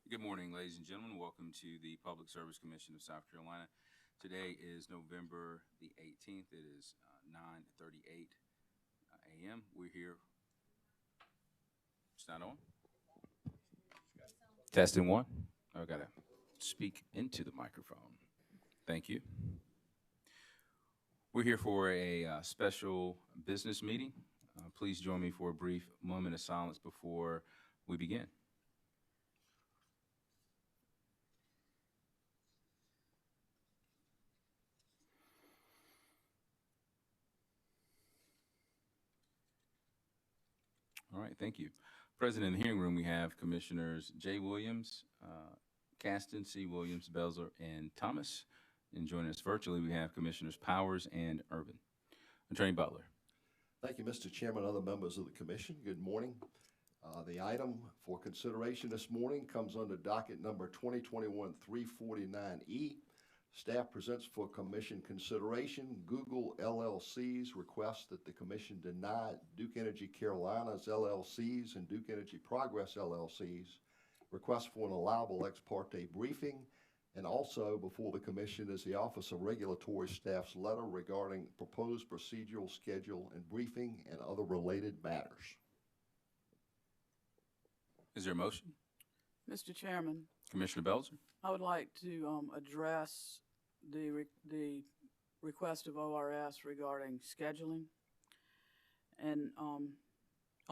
Good morning, ladies and gentlemen. Welcome to the Public Service Commission of South Carolina. Today is November the 18th. It is 9:38 a.m. We're here. It's not on? Testing one. I've got to speak into the microphone. Thank you. We're here for a special business meeting. Please join me for a brief moment of silence before we begin. All right, thank you. Present in the hearing room, we have Commissioners Jay Williams, Caston, C. Williams, Belzer, and Thomas. And joining us virtually, we have Commissioners Powers and Urban. Attorney Butler. Thank you, Mr. Chairman, other members of the commission. Good morning. The item for consideration this morning comes under docket number 2021-349E. Staff presents for commission consideration Google LLC's request that the commission deny Duke Energy Carolinas LLC's and Duke Energy Progress LLC's request for an allowable ex parte briefing. And also before the commission is the Office of Regulatory Staff's letter regarding proposed procedural schedule and briefing and other related matters. Is there a motion? Mr. Chairman, Commissioner Belzer. I would like to address the request of ORS regarding scheduling. And on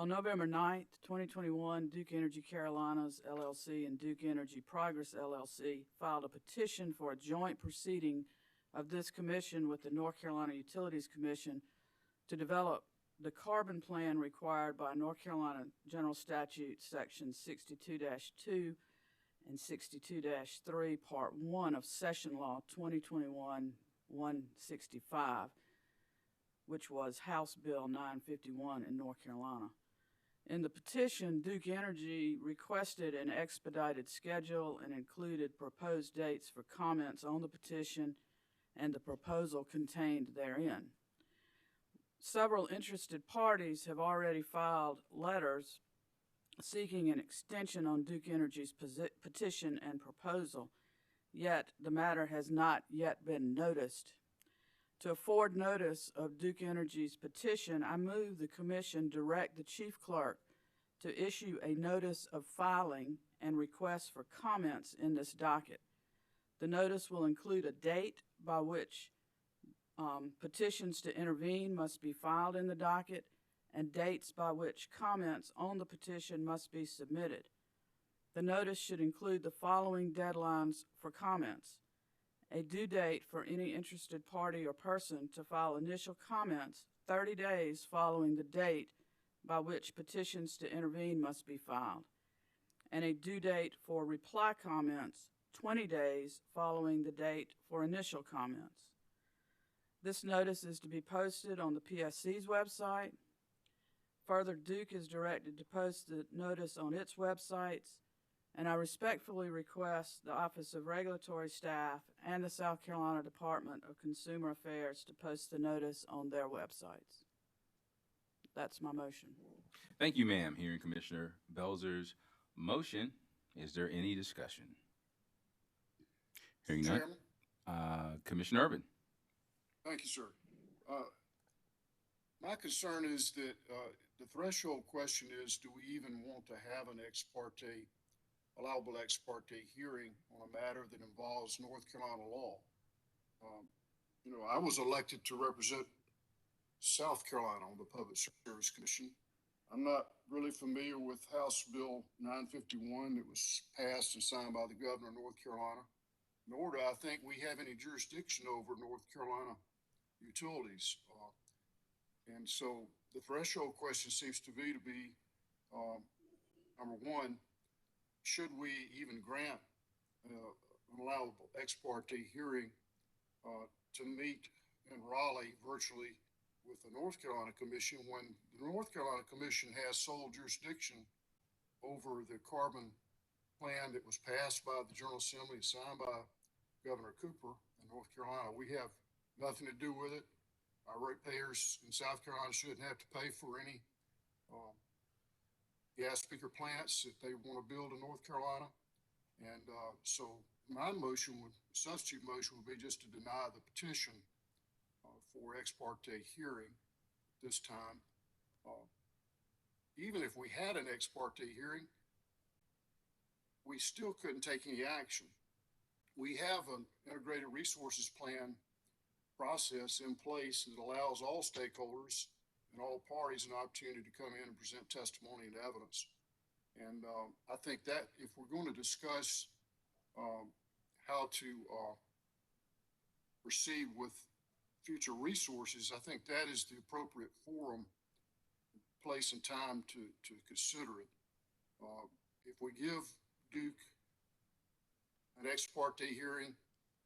November 9th, 2021, Duke Energy Carolinas LLC and Duke Energy Progress LLC filed a petition for a joint proceeding of this commission with the North Carolina Utilities Commission to develop the carbon plan required by North Carolina General Statute Section 62-2 and 62-3, Part 1 of Session Law 2021-165, which was House Bill 951 in North Carolina. In the petition, Duke Energy requested an expedited schedule and included proposed dates for comments on the petition and the proposal contained therein. Several interested parties have already filed letters seeking an extension on Duke Energy's petition and proposal, yet the matter has not yet been noticed. To afford notice of Duke Energy's petition, I move the commission direct the chief clerk to issue a notice of filing and request for comments in this docket. The notice will include a date by which petitions to intervene must be filed in the docket and dates by which comments on the petition must be submitted. The notice should include the following deadlines for comments: a due date for any interested party or person to file initial comments 30 days following the date by which petitions to intervene must be filed, and a due date for reply comments 20 days following the date for initial comments. This notice is to be posted on the PSC's website. Further, Duke is directed to post the notice on its websites, and I respectfully request the Office of Regulatory Staff and the South Carolina Department of Consumer Affairs to post the notice on their websites. That's my motion. Thank you, ma'am. Hearing Commissioner Belzer's motion, is there any discussion? Hearing none. Commissioner Urban. Thank you, sir. My concern is that the threshold question is, do we even want to have an allowable ex parte hearing on a matter that involves North Carolina law? I was elected to represent South Carolina on the Public Service Commission. I'm not really familiar with House Bill 951 that was passed and signed by the governor of North Carolina, nor do I think we have any jurisdiction over North Carolina utilities. And so the threshold question seems to be number one, should we even grant an allowable ex parte hearing to meet in Raleigh virtually with the North Carolina Commission when the North Carolina Commission has sole jurisdiction over the carbon plan that was passed by the General Assembly and signed by Governor Cooper in North Carolina? We have nothing to do with it. Our ratepayers in South Carolina shouldn't have to pay for any gas peaker plants that they want to build in North Carolina. And so my motion would, substitute motion would be just to deny the petition for ex parte hearing this time. Even if we had an ex parte hearing, we still couldn't take any action. We have an integrated resources plan process in place that allows all stakeholders and all parties an opportunity to come in and present testimony and evidence. And I think that if we're going to discuss how to proceed with future resources, I think that is the appropriate forum, place, and time to consider it. If we give Duke an ex parte hearing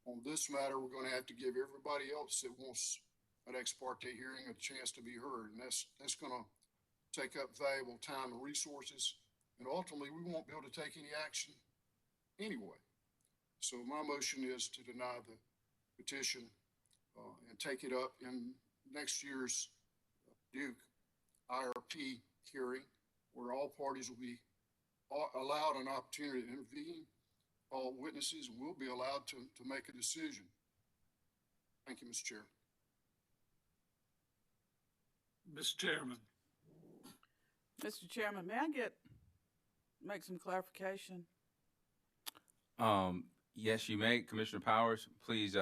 on this matter, we're going to have to give everybody else that wants an ex parte hearing a chance to be heard. And that's going to take up valuable time and resources. And ultimately, we won't be able to take any action anyway. So my motion is to deny the petition and take it up in next year's Duke IRP hearing, where all parties will be allowed an opportunity to intervene. All witnesses will be allowed to make a decision. Thank you, Mr. Chair. Mr. Chairman. Mr. Chairman, may I make some clarification? Yes, you may. Commissioner Powers, please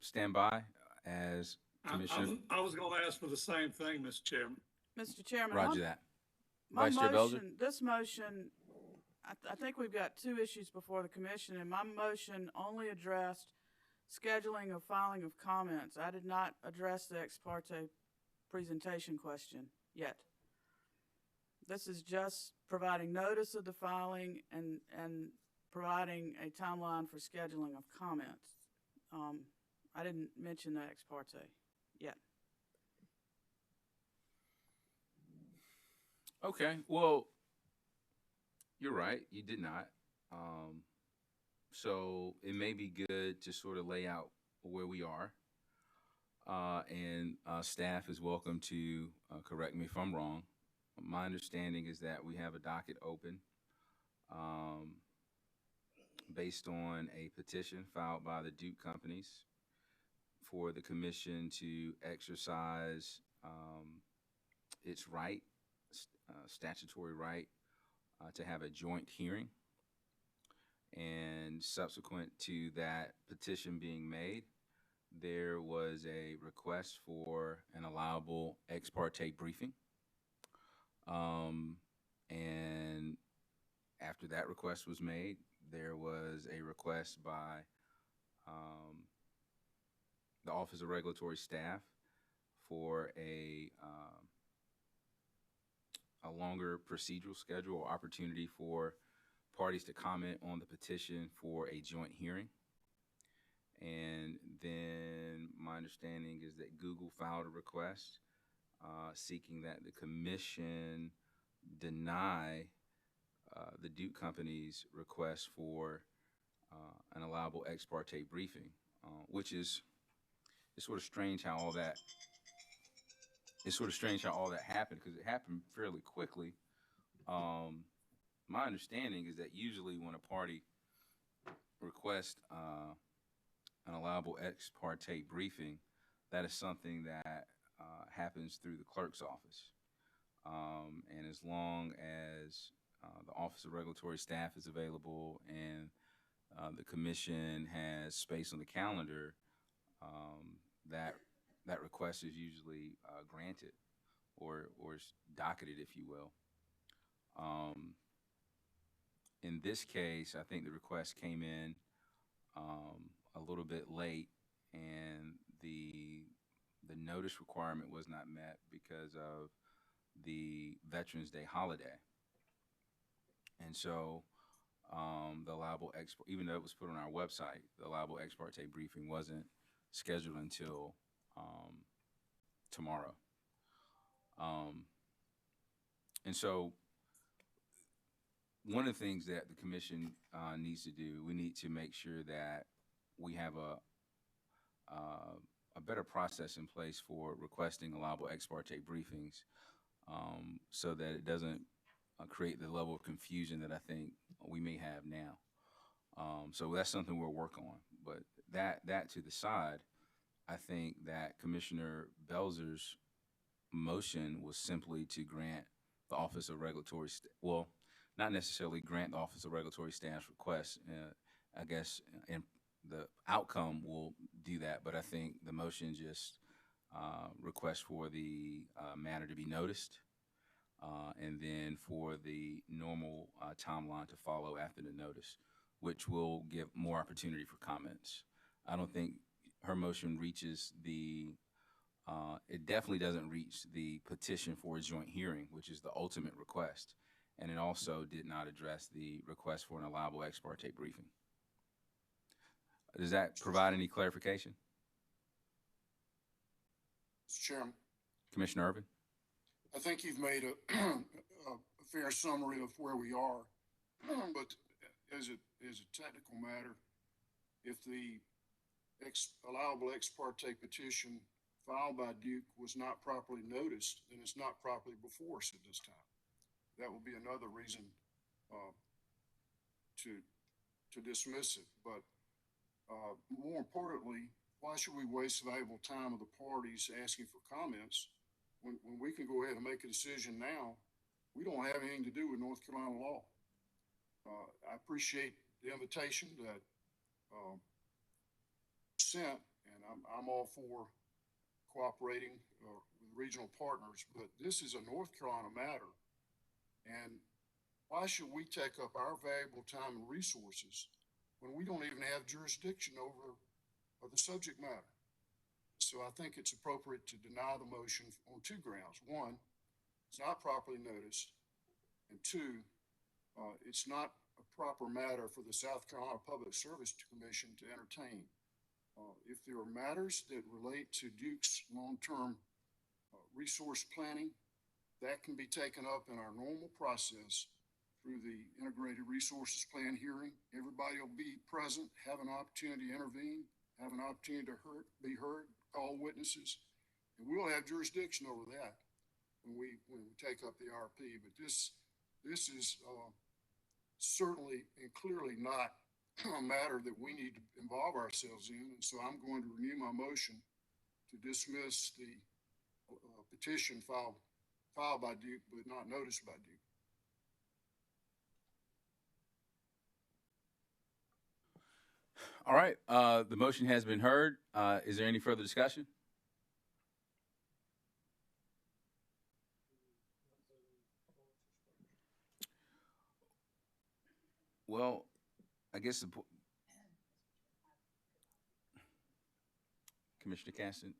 stand by as Commissioner. I was going to ask for the same thing, Mr. Chairman. Mr. Chairman, Roger that. my Vice Chair Belzer? motion, this motion, I think we've got two issues before the commission, and my motion only addressed scheduling of filing of comments. I did not address the ex parte presentation question yet. This is just providing notice of the filing and providing a timeline for scheduling of comments. I didn't mention the ex parte yet. Okay, well, you're right. You did not. So it may be good to sort of lay out where we are. And staff is welcome to correct me if I'm wrong. My understanding is that we have a docket open based on a petition filed by the Duke companies for the commission to exercise its right, statutory right, to have a joint hearing. And subsequent to that petition being made, there was a request for an allowable ex parte briefing. And after that request was made, there was a request by the Office of Regulatory Staff for a longer procedural schedule or opportunity for parties to comment on the petition for a joint hearing. And then my understanding is that Google filed a request seeking that the commission deny the Duke company's request for an allowable ex parte briefing, which is, it's sort of strange how all that happened, because it happened fairly quickly. My understanding is that usually when a party requests an allowable ex parte briefing, that is something that happens through the clerk's office. And as long as the Office of Regulatory Staff is available and the commission has space on the calendar, that request is usually granted or docketed, if you will. In this case, I think the request came in a little bit late, and the notice requirement was not met because of the Veterans Day holiday. And so the allowable even though it was put on our website, the allowable ex parte briefing wasn't scheduled until tomorrow. And so one of the things that the commission needs to do, we need to make sure that we have a better process in place for requesting allowable ex parte briefings, so that it doesn't create the level of confusion that I think we may have now. So that's something we'll work on. But that to the side, I think that Commissioner Belzer's motion was simply to grant the Office of Regulatory, well, not necessarily grant the Office of Regulatory Staff's request. I guess, and the outcome will do that, but I think the motion just requests for the matter to be noticed, and then for the normal timeline to follow after the notice, which will give more opportunity for comments. I don't think her motion reaches the, it definitely doesn't reach the petition for a joint hearing, which is the ultimate request. And it also did not address the request for an allowable ex parte briefing. Does that provide any clarification? Mr. Chairman, Commissioner Irvin? I think you've made a fair summary of where we are. But as a technical matter, if the allowable ex parte petition filed by Duke was not properly noticed, then it's not properly before us at this time. That would be another reason to dismiss it. But more importantly, why should we waste valuable time of the parties asking for comments when we can go ahead and make a decision now? We don't have anything to do with North Carolina law. I appreciate the invitation that sent, and I'm all for cooperating with regional partners, but this is a North Carolina matter. And why should we take up our valuable time and resources when we don't even have jurisdiction over the subject matter? So I think it's appropriate to deny the motion on two grounds. One, it's not properly noticed. And two, it's not a proper matter for the South Carolina Public Service Commission to entertain. If there are matters that relate to Duke's long-term resource planning, that can be taken up in our normal process through the Integrated Resources Plan hearing. Everybody will be present, have an opportunity to intervene, have an opportunity to be heard, call witnesses, and we'll have jurisdiction over that when we take up the RP. But this is certainly and clearly not a matter that we need to involve ourselves in, and so I'm going to renew my motion to dismiss the petition filed by Duke, but not noticed by Duke. All right, the motion has been heard. Is there any further discussion? Well, I guess Commissioner Caston.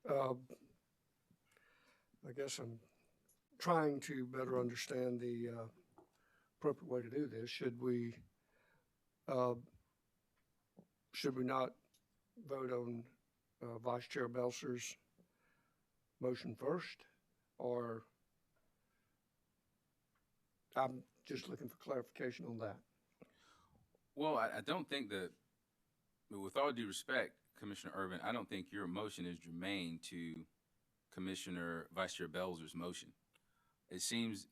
I guess I'm trying to better understand the appropriate way to do this. Should we not vote on Vice Chair Belzer's motion first, or I'm just looking for clarification on that. Well, I don't think that, with all due respect, Commissioner Irvin, I don't think your motion is germane to Commissioner Vice Chair Belzer's motion. It seems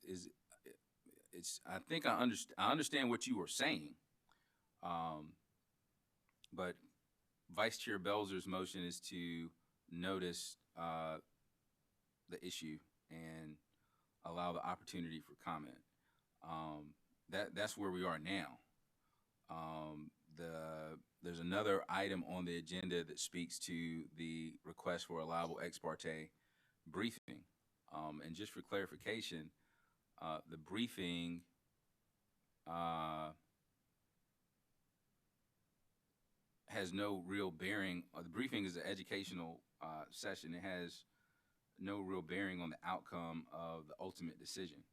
I think I understand what you were saying, but Vice Chair Belzer's motion is to notice the issue and allow the opportunity for comment. That's where we are now. There's another item on the agenda that speaks to the request for allowable ex parte briefing. And just for clarification, the briefing has no real bearing. The briefing is an educational session. It has no real bearing on the outcome of the ultimate decision.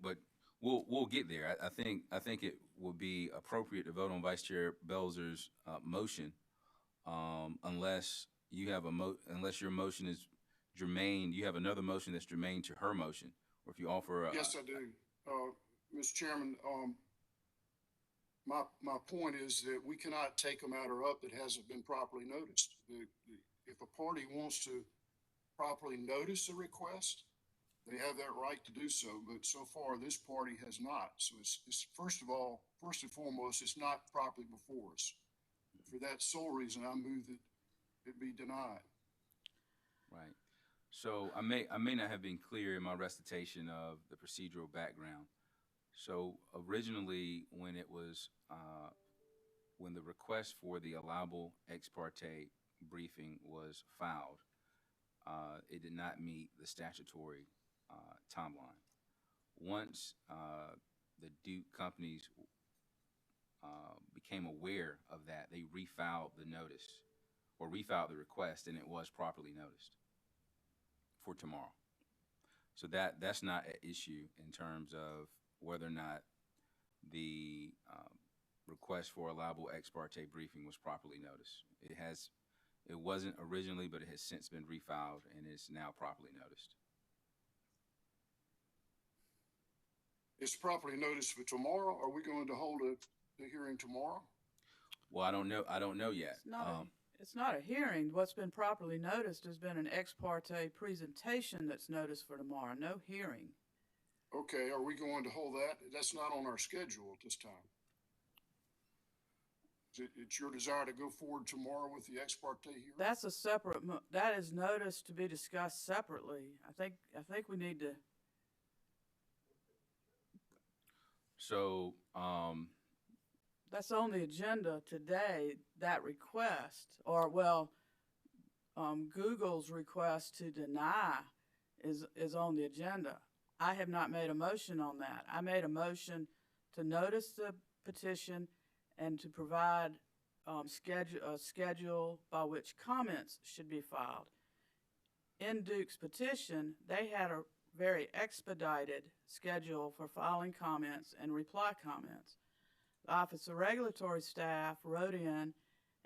But we'll get there. I think it will be appropriate to vote on Vice Chair Belzer's motion, unless you have unless your motion is germane. You have another motion that's germane to her motion, or if you offer. Yes, I do, Mr. Chairman. My point is that we cannot take a matter up that hasn't been properly noticed. if a party wants to properly notice a request, they have that right to do so, but so far this party has not. So it's first and foremost, it's not properly before us. For that sole reason, I move that it be denied. Right. So I may not have been clear in my recitation of the procedural background. So originally, when it was when the request for the allowable ex parte briefing was filed, it did not meet the statutory timeline. Once the Duke companies became aware of that, they refiled the notice or refiled the request, and it was properly noticed for tomorrow. So that's not an issue in terms of whether or not the request for allowable ex parte briefing was properly noticed. It wasn't originally, but it has since been refiled and is now properly noticed. It's properly noticed for tomorrow. Are we going to hold the hearing tomorrow? Well, I don't know yet. It's not a hearing. What's been properly noticed has been an ex parte presentation that's noticed for tomorrow, no hearing. Okay, are we going to hold that? That's not on our schedule at this time. It's your desire to go forward tomorrow with the ex parte hearing? That's a separate, that is noticed to be discussed separately. I think we need to. So, That's on the agenda today, that request, or Google's request to deny is on the agenda. I have not made a motion on that. I made a motion to notice the petition and to provide a schedule by which comments should be filed. In Duke's petition, they had a very expedited schedule for filing comments and reply comments. The Office of Regulatory Staff wrote in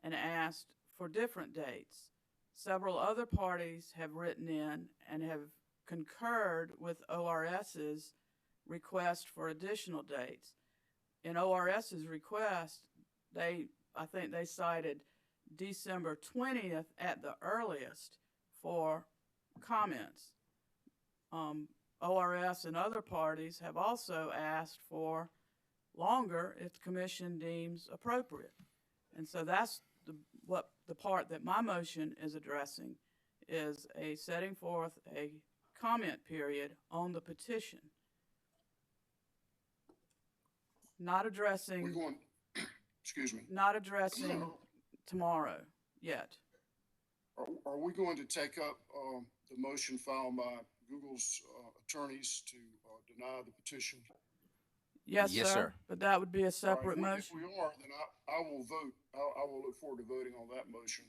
and asked for different dates. Several other parties have written in and have concurred with ORS's request for additional dates. In ORS's request, I think they cited December 20th at the earliest for comments. ORS and other parties have also asked for longer if the commission deems appropriate. And so that's the part that my motion is addressing, is setting forth a comment period on the petition. Not addressing, Excuse me. not addressing tomorrow yet. Are we going to take up the motion filed by Google's attorneys to deny the petition? Yes, Yes, sir. sir. But that would be a separate All right, motion. If we are, then I will vote. I will look forward to voting on that motion.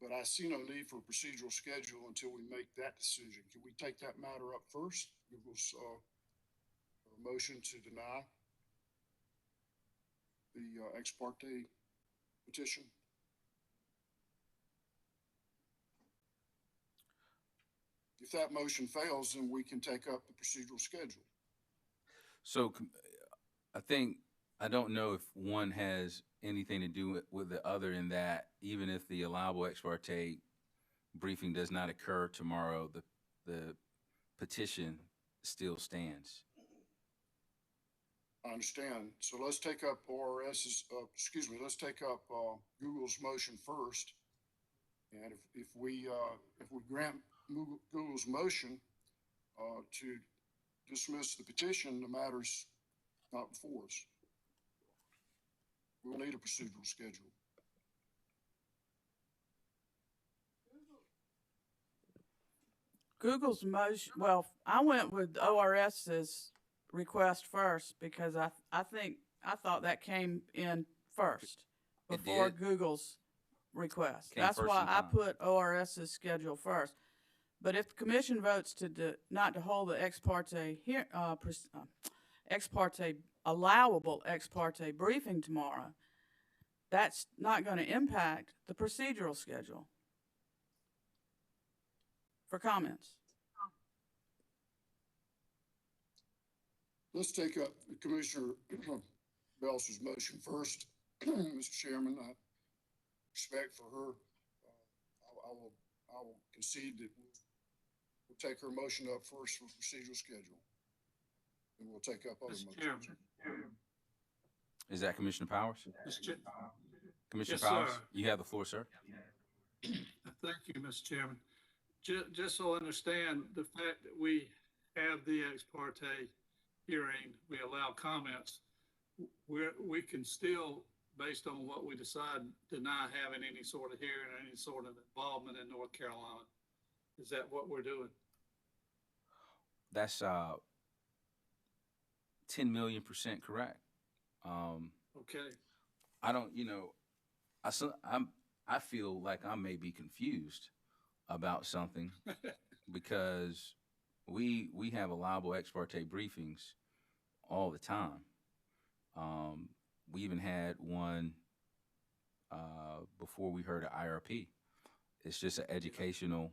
But I see no need for a procedural schedule until we make that decision. Can we take that matter up first? Google's motion to deny the ex parte petition? If that motion fails, then we can take up the procedural schedule. So I don't know if one has anything to do with the other in that even if the allowable ex parte briefing does not occur tomorrow, the petition still stands. I understand. So let's take up let's take up Google's motion first. And if we grant Google's motion to dismiss the petition, the matter's not before us. We'll need a procedural schedule. Google's motion, I went with ORS's request first because I thought that came in first It before did? Google's request. Came That's first why in I time. put ORS's schedule first. But if the commission votes not to hold the ex parte allowable ex parte briefing tomorrow, that's not going to impact the procedural schedule for comments. Let's take up Commissioner Belser's motion first. Mr. Chairman, I respect for her I will concede that we'll take her motion up first for procedural schedule. And we'll take up other Mr. motions. Chairman. Is that Commissioner Powers? Mr. Chair- Commissioner Yes, Powers, sir. you have the floor, sir. Thank you, Mr. Chairman. Just so I understand, the fact that we have the ex parte hearing, we allow comments, we can still, based on what we decide, deny having any sort of hearing or any sort of involvement in North Carolina. Is that what we're doing? That's 10,000,000% correct. Okay. I don't, you know, I feel like I may be confused about something because we have allowable ex parte briefings all the time. We even had one before we heard an IRP. It's just an educational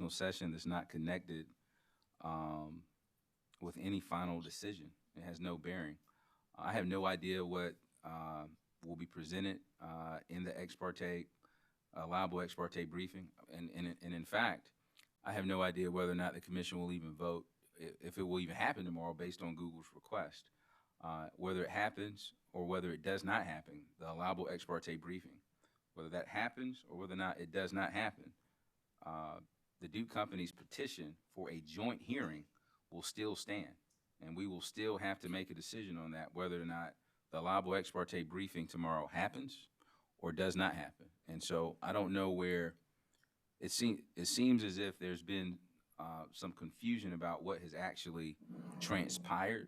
session that's not connected with any final decision. It has no bearing. I have no idea what will be presented in the allowable ex parte briefing, and in fact, I have no idea whether or not the commission will even vote, if it will even happen tomorrow based on Google's request. Whether it happens or whether it does not happen, the allowable ex parte briefing, whether that happens or whether or not it does not happen, the Duke Company's petition for a joint hearing will still stand, and we will still have to make a decision on that, whether or not the allowable ex parte briefing tomorrow happens or does not happen. And so I don't know where it seems as if there's been some confusion about what has actually transpired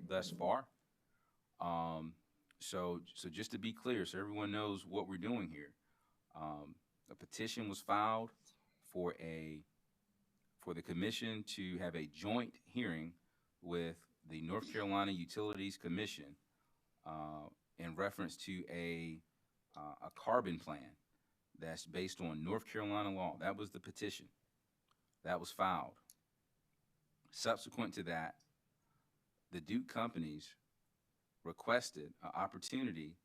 thus far. So just to be clear, so everyone knows what we're doing here, a petition was filed for the commission to have a joint hearing with the North Carolina Utilities Commission in reference to a carbon plan that's based on North Carolina law. That was the petition that was filed. Subsequent to that, the Duke companies requested an opportunity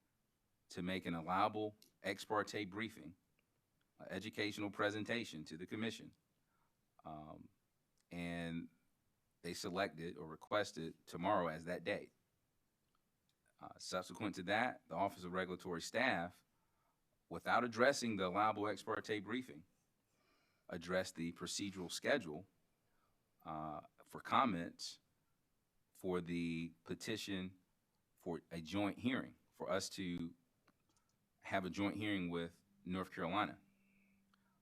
to make an allowable ex parte briefing, an educational presentation to the commission. And they selected or requested tomorrow as that date. Subsequent to that, the Office of Regulatory Staff, without addressing the allowable ex parte briefing, addressed the procedural schedule for comments for the petition for a joint hearing, for us to have a joint hearing with North Carolina.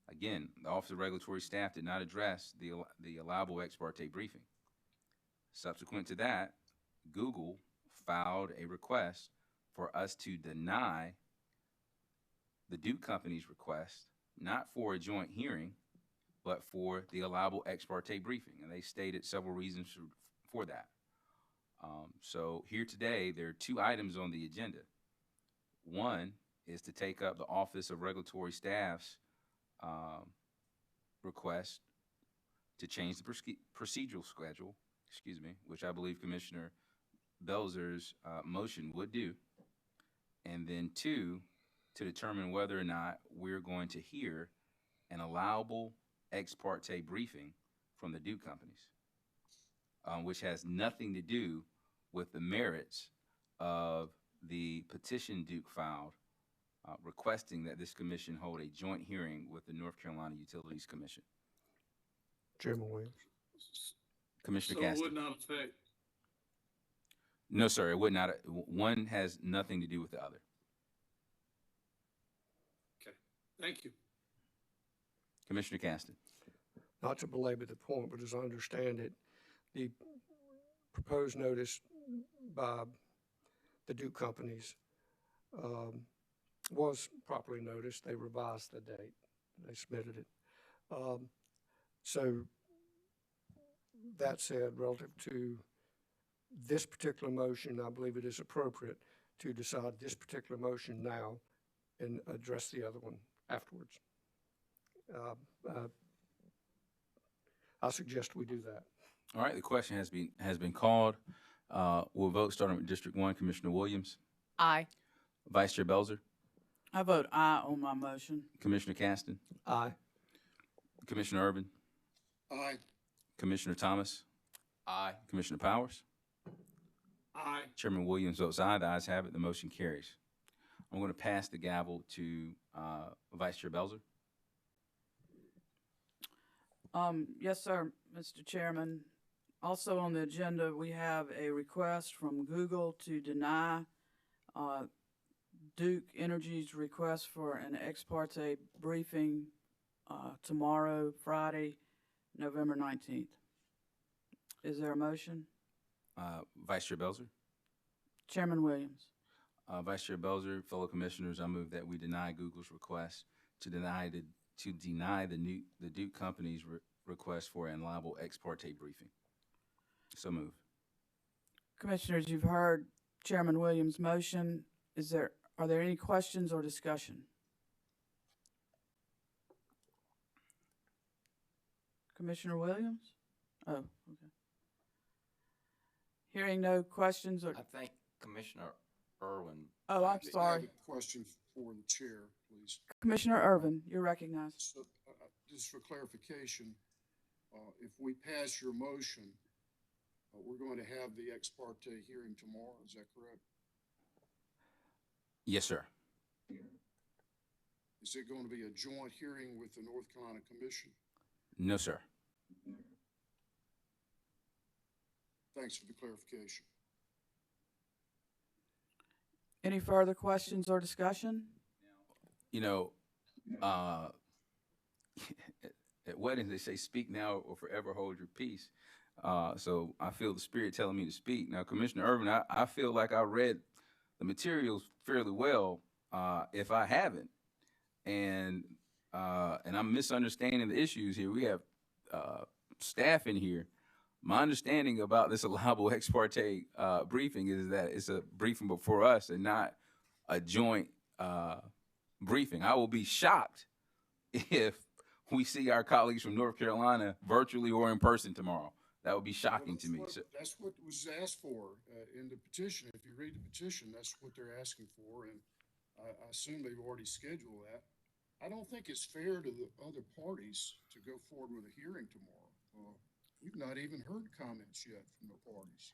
Again, the Office of Regulatory Staff did not address the allowable ex parte briefing. Subsequent to that, Google filed a request for us to deny the Duke Company's request, not for a joint hearing, but for the allowable ex parte briefing. And they stated several reasons for that. So here today, there are two items on the agenda. One is to take up the Office of Regulatory Staff's request to change the procedural schedule, which I believe Commissioner Belzer's motion would do. And then two, to determine whether or not we're going to hear an allowable ex parte briefing from the Duke companies, which has nothing to do with the merits of the petition Duke filed requesting that this commission hold a joint hearing with the North Carolina Utilities Commission. Chairman Williams. Commissioner So it Caston. would not affect, No, sir, it would not. One has nothing to do with the other. okay, thank you. Commissioner Caston. Not to belabor the point, but as I understand it, the proposed notice by the Duke companies was properly noticed. They revised the date. They submitted it. So that said, relative to this particular motion, I believe it is appropriate to decide this particular motion now and address the other one afterwards. I suggest we do that. All right, the question has been called. We'll vote starting with District 1, Commissioner Williams. Aye. Vice Chair Belzer. I vote aye on my motion. Commissioner Caston, Aye. Commissioner Urban, Aye. Commissioner Thomas. Aye. Commissioner Powers. Aye. Chairman Williams votes aye. The ayes have it. The motion carries. I'm going to pass the gavel to Vice Chair Belzer. Yes, sir, Mr. Chairman. Also on the agenda, we have a request from Google to deny Duke Energy's request for an ex parte briefing tomorrow, Friday, November 19th. Is there a motion? Vice Chair Belzer. Chairman Williams. Vice Chair Belzer, fellow commissioners, I move that we deny Google's request to deny the Duke company's request for an allowable ex parte briefing. So move. Commissioners, you've heard Chairman Williams' motion. Are there any questions or discussion? Commissioner Williams? Oh, okay. Hearing no questions or, I think Commissioner Irwin. oh, I'm I have sorry. a question for the chair, please. Commissioner Irvin, you're recognized. So, just for clarification, if we pass your motion, we're going to have the ex parte hearing tomorrow, is that correct? Yes, sir. Is it going to be a joint hearing with the North Carolina Commission? No, sir. Thanks for the clarification. Any further questions or discussion? You know, at weddings, they say, speak now or forever hold your peace. So I feel the spirit telling me to speak. Now, Commissioner Irvin, I feel like I read the materials fairly well, if I haven't. And I'm misunderstanding the issues here. We have staff in here. My understanding about this allowable ex parte briefing is that it's a briefing before us and not a joint briefing. I will be shocked if we see our colleagues from North Carolina virtually or in person tomorrow. That would be shocking to me. So, That's what was asked for in the petition. If you read the petition, that's what they're asking for, and I assume they've already scheduled that. I don't think it's fair to the other parties to go forward with a hearing tomorrow. We've not even heard comments yet from the parties.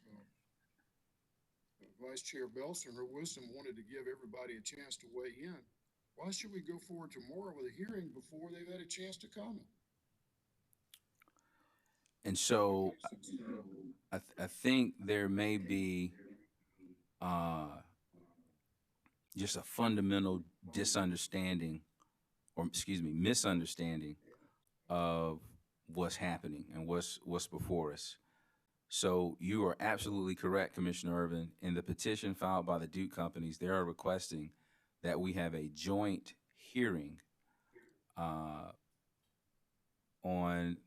Vice Chair Belzer, in her wisdom, wanted to give everybody a chance to weigh in. Why should we go forward tomorrow with a hearing before they've had a chance to comment? and so I think there may be just a fundamental misunderstanding of what's happening and what's before us. So you are absolutely correct, Commissioner Irvin. In the petition filed by the Duke companies, they are requesting that we have a joint hearing on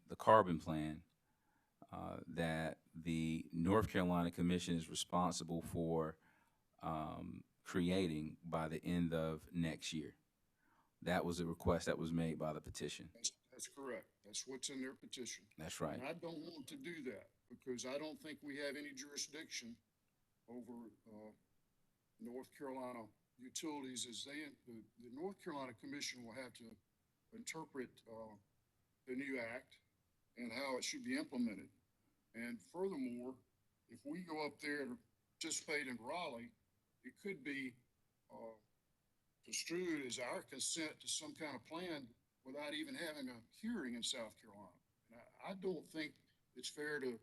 the carbon plan that the North Carolina Commission is responsible for creating by the end of next year. That was a request that was made by the petition. That's correct. That's what's in their petition. That's right. And I don't want to do that because I don't think we have any jurisdiction over North Carolina utilities as the North Carolina Commission will have to interpret the new act and how it should be implemented. And furthermore, if we go up there to participate in Raleigh, it could be construed as our consent to some kind of plan without even having a hearing in South Carolina. And I don't think it's fair to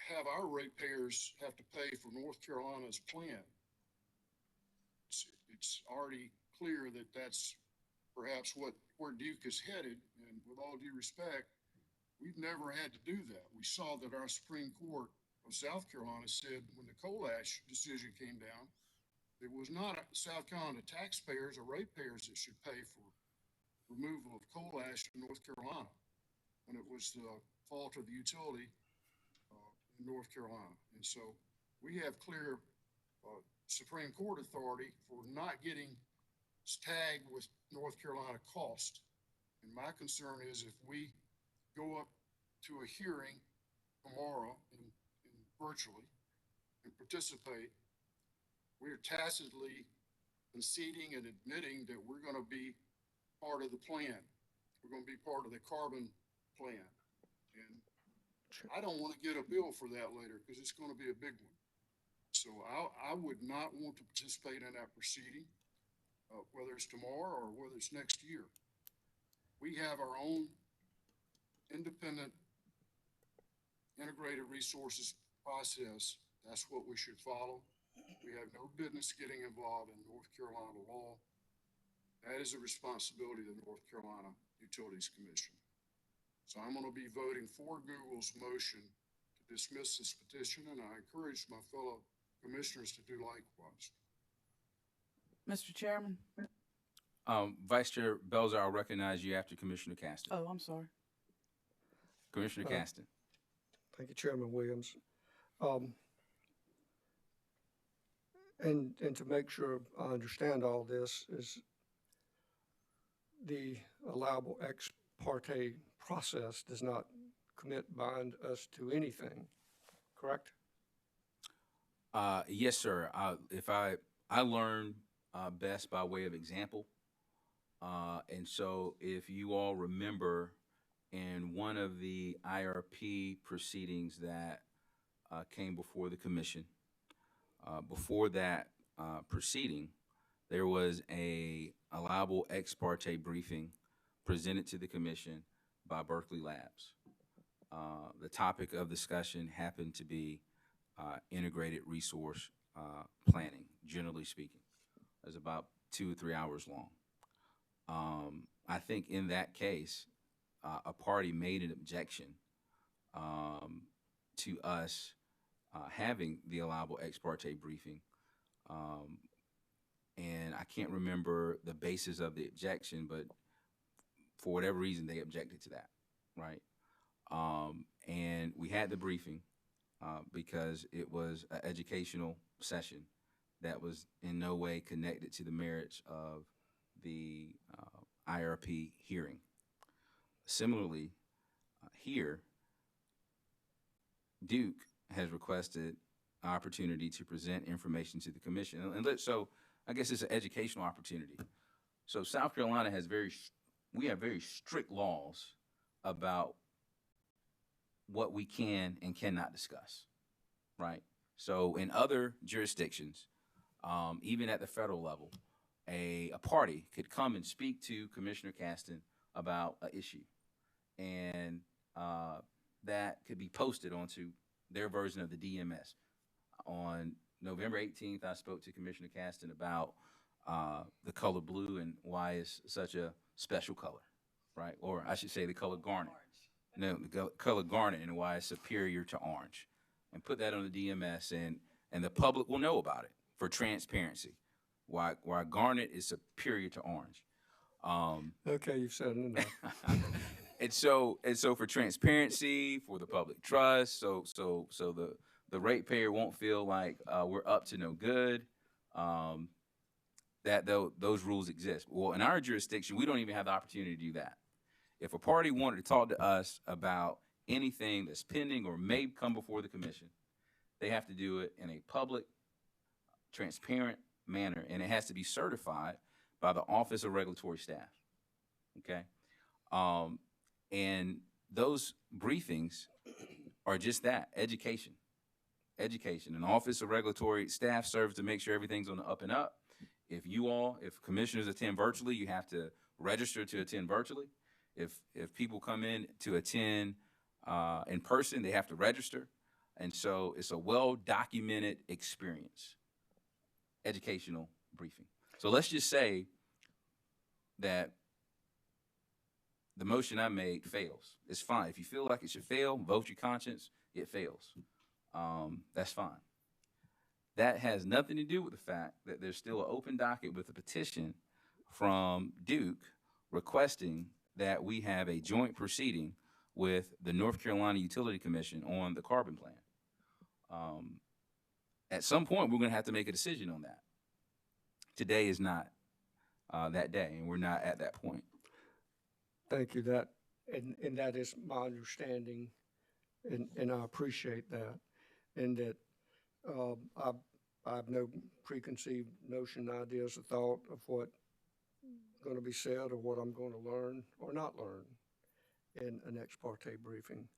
have our ratepayers have to pay for North Carolina's plan. It's already clear that that's perhaps where Duke is headed, and with all due respect, we've never had to do that. We saw that our Supreme Court of South Carolina said when the coal ash decision came down, it was not South Carolina taxpayers or ratepayers that should pay for removal of coal ash in North Carolina, when it was the fault of the utility in North Carolina. And so we have clear Supreme Court authority for not getting tagged with North Carolina cost. And my concern is if we go up to a hearing tomorrow and virtually and participate, we're tacitly conceding and admitting that we're going to be part of the plan. We're going to be part of the carbon plan. And I don't want to get a bill for that later because it's going to be a big one. So I would not want to participate in that proceeding, whether it's tomorrow or whether it's next year. We have our own independent integrated resources process. That's what we should follow. We have no business getting involved in North Carolina law. That is a responsibility of the North Carolina Utilities Commission. So I'm going to be voting for Google's motion to dismiss this petition, and I encourage my fellow commissioners to do likewise. Mr. Chairman? Vice Chair Belzer, I'll recognize you after Commissioner Caston. Oh, I'm sorry. Commissioner Caston. Thank you, Chairman Williams. And to make sure I understand all this, is the allowable ex parte process does not bind us to anything, correct? Yes, sir. If I learn best by way of example. And so if you all remember in one of the IRP proceedings that came before the commission, before that proceeding, there was a allowable ex parte briefing presented to the commission by Berkeley Labs. The topic of discussion happened to be integrated resource planning, generally speaking. It was about 2 or 3 hours long. I think in that case, a party made an objection to us having the allowable ex parte briefing. And I can't remember the basis of the objection, but for whatever reason, they objected to that, right? And we had the briefing because it was an educational session that was in no way connected to the merits of the IRP hearing. Similarly, here, Duke has requested an opportunity to present information to the commission. So I guess it's an educational opportunity. So South Carolina has we have very strict laws about what we can and cannot discuss, right? So in other jurisdictions, even at the federal level, a party could come and speak to Commissioner Caston about an issue, and that could be posted onto their version of the DMS. On November 18th, I spoke to Commissioner Caston about the color blue and why it's such a special color, right? Or I should say the color garnet. No, the color garnet and why it's superior to orange. And put that on the DMS, and the public will know about it for transparency. Why garnet is superior to orange. Okay, you've said enough. And so for transparency, for the public trust, so the ratepayer won't feel like we're up to no good. Those rules exist. Well, in our jurisdiction, we don't even have the opportunity to do that. If a party wanted to talk to us about anything that's pending or may come before the commission, they have to do it in a public, transparent manner, and it has to be certified by the Office of Regulatory Staff. Okay, and those briefings are just that: education. An Office of Regulatory Staff serves to make sure everything's on the up and up. If commissioners attend virtually, you have to register to attend virtually. If people come in to attend in person, they have to register. And so it's a well-documented experience, educational briefing. So let's just say that the motion I made fails. It's fine. If you feel like it should fail, vote your conscience, it fails. That's fine. That has nothing to do with the fact that there's still an open docket with a petition from Duke requesting that we have a joint proceeding with the North Carolina Utility Commission on the carbon plan. At some point, we're going to have to make a decision on that. Today is not that day, and we're not at that point. Thank you. And that is my understanding, and I appreciate that. And that I have no preconceived notion, ideas, or thought of what going to be said or what I'm going to learn or not learn in an ex parte briefing.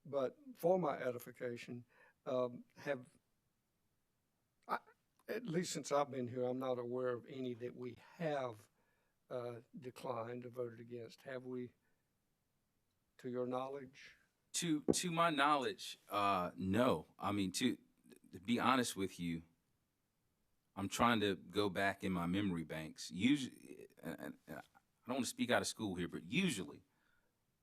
But for my edification, at least since I've been here, I'm not aware of any that we have declined or voted against. Have we, to your knowledge? To my knowledge, no. I mean, to be honest with you, I'm trying to go back in my memory banks. Usually, and I don't want to speak out of school here, but usually,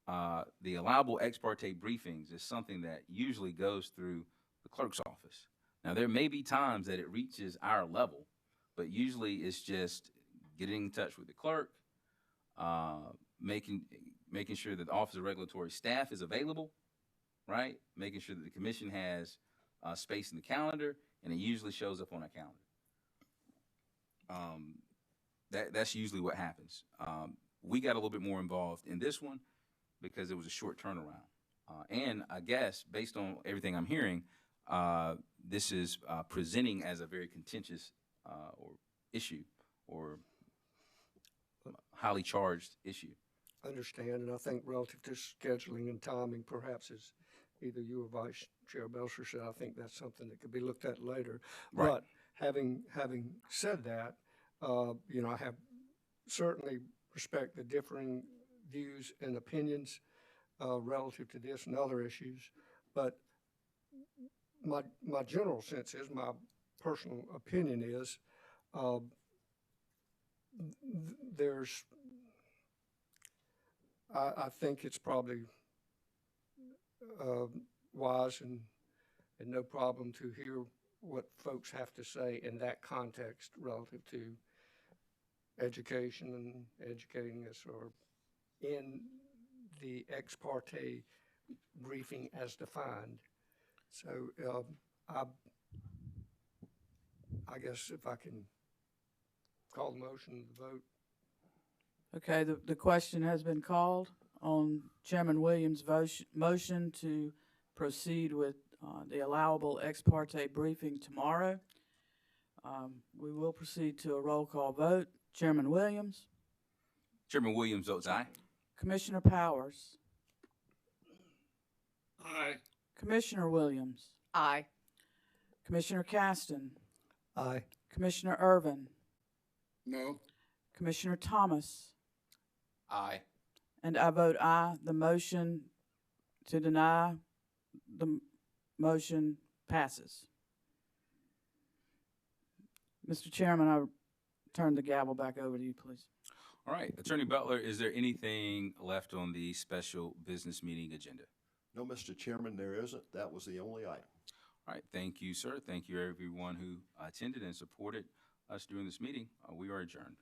the allowable ex parte briefings is something that usually goes through the clerk's office. Now, there may be times that it reaches our level, but usually it's just getting in touch with the clerk, making sure that the Office of Regulatory Staff is available, right? Making sure that the commission has space in the calendar, and it usually shows up on a calendar. That's usually what happens. We got a little bit more involved in this one because it was a short turnaround. And I guess, based on everything I'm hearing, this is presenting as a very contentious or issue or highly charged issue. Understand, and I think relative to scheduling and timing, perhaps as either you or Vice Chair Belcher said, I think that's something that could be looked at later. Right. But having said that, I have certainly respect the differing views and opinions relative to this and other issues. But my general sense is, my personal opinion is, I think it's probably wise and no problem to hear what folks have to say in that context relative to education and educating us, or in the ex parte briefing as defined. So I guess if I can call the motion, the vote. Okay, the question has been called on Chairman Williams' motion to proceed with the allowable ex parte briefing tomorrow. We will proceed to a roll call vote. Chairman Williams? Chairman Williams votes aye. Commissioner Powers? Aye. Commissioner Williams? Aye. Commissioner Caston? Aye. Commissioner Irvin? No. Commissioner Thomas? Aye. And I vote aye. The motion to deny the motion passes. Mr. Chairman, I turn the gavel back over to you, please. All right, Attorney Butler, is there anything left on the special business meeting agenda? No, Mr. Chairman, there isn't. That was the only item. All right, thank you, sir. Thank you, everyone who attended and supported us during this meeting. We are adjourned.